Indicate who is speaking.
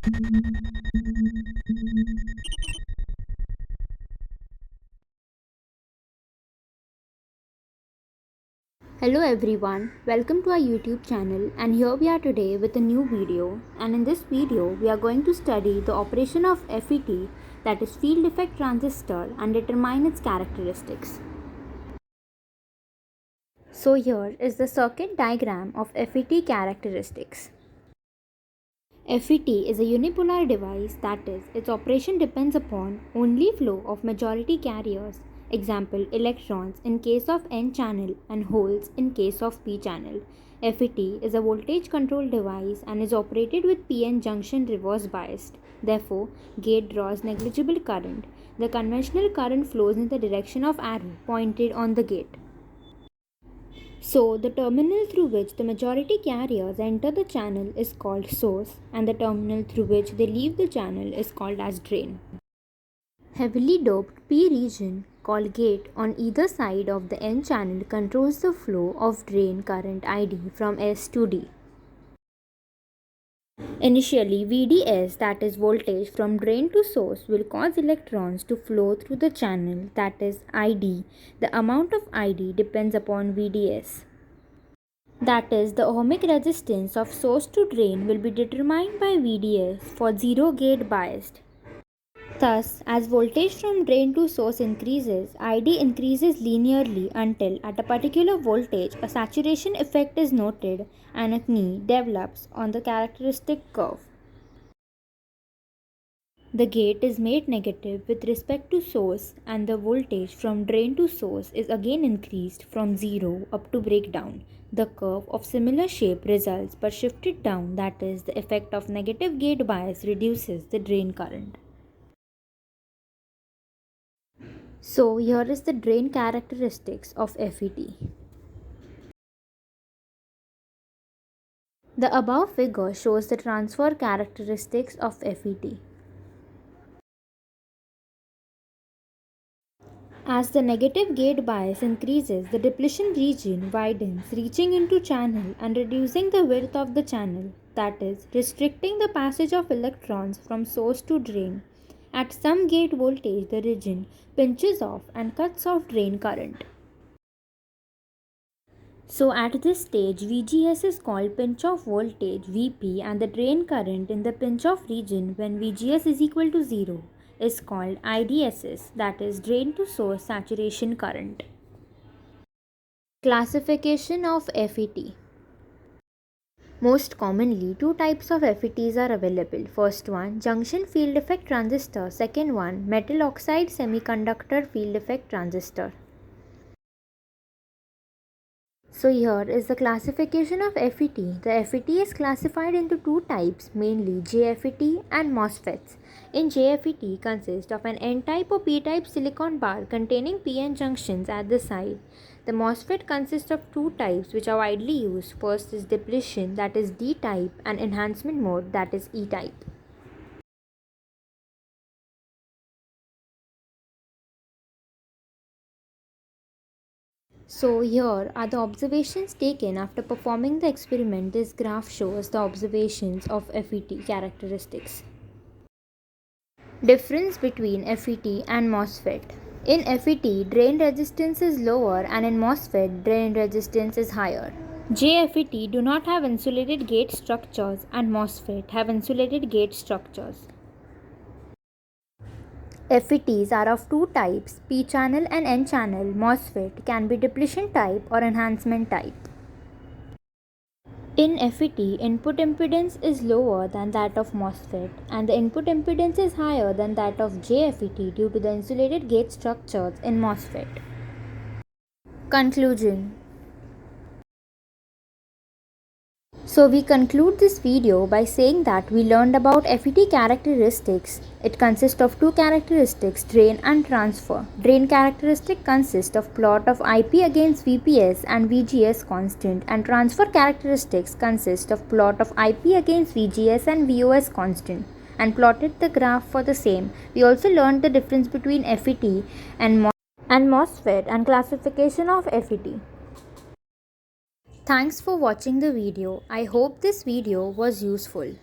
Speaker 1: Hello everyone, welcome to our YouTube channel, and here we are today with a new video. And in this video we are going to study the operation of FET, that is field effect transistor, and determine its characteristics. So here is the circuit diagram of FET characteristics. FET is a unipolar device, that is, its operation depends upon only flow of majority carriers, example electrons in case of N channel and holes in case of P channel. FET is a voltage control device and is operated with PN junction reverse biased. Therefore, gate draws negligible current. The conventional current flows in the direction of arrow pointed on the gate. So, the terminal through which the majority carriers enter the channel is called source, and the terminal through which they leave the channel is called as drain. Heavily doped P region, called gate, on either side of the N channel controls the flow of drain current ID from S to D. Initially, VDS, that is voltage from drain to source, will cause electrons to flow through the channel, that is ID. The amount of ID depends upon VDS. That is, the ohmic resistance of source to drain will be determined by VDS for zero gate biased. Thus, as voltage from drain to source increases, ID increases linearly until at a particular voltage a saturation effect is noted and a knee develops on the characteristic curve. The gate is made negative with respect to source, and the voltage from drain to source is again increased from 0 up to breakdown. The curve of similar shape results but shifted down, that is, the effect of negative gate bias reduces the drain current. So here is the drain characteristics of FET. The above figure shows the transfer characteristics of FET. As the negative gate bias increases, the depletion region widens, reaching into channel and reducing the width of the channel, that is, restricting the passage of electrons from source to drain. At some gate voltage, the region pinches off and cuts off drain current. So at this stage, VGS is called pinch-off voltage VP, and the drain current in the pinch-off region when VGS is equal to 0 is called IDSS, that is drain to source saturation current. Classification of FET. Most commonly, two types of FETs are available. First one, junction field effect transistor. Second one, metal oxide semiconductor field effect transistor. So here is the classification of FET. The FET is classified into two types, mainly JFET and MOSFETs. In JFET consists of an N-type or P-type silicon bar containing PN junctions at the side. The MOSFET consists of two types which are widely used. First is depletion, that is D-type, and enhancement mode, that is E-type. So here are the observations taken after performing the experiment. This graph shows the observations of FET characteristics. Difference between FET and MOSFET. In FET, drain resistance is lower, and in MOSFET, drain resistance is higher. JFET do not have insulated gate structures, and MOSFET have insulated gate structures. FETs are of two types, P-channel and N-channel. MOSFET can be depletion type or enhancement type. In FET, input impedance is lower than that of MOSFET, and the input impedance is higher than that of JFET due to the insulated gate structures in MOSFET. Conclusion. So we conclude this video by saying that we learned about FET characteristics. It consists of two characteristics, drain and transfer. Drain characteristic consists of plot of IP against VPS and VGS constant, and transfer characteristics consist of plot of IP against VGS and VOS constant, and plotted the graph for the same. We also learned the difference between FET and MOSFET and classification of FET. Thanks for watching the video. I hope this video was useful.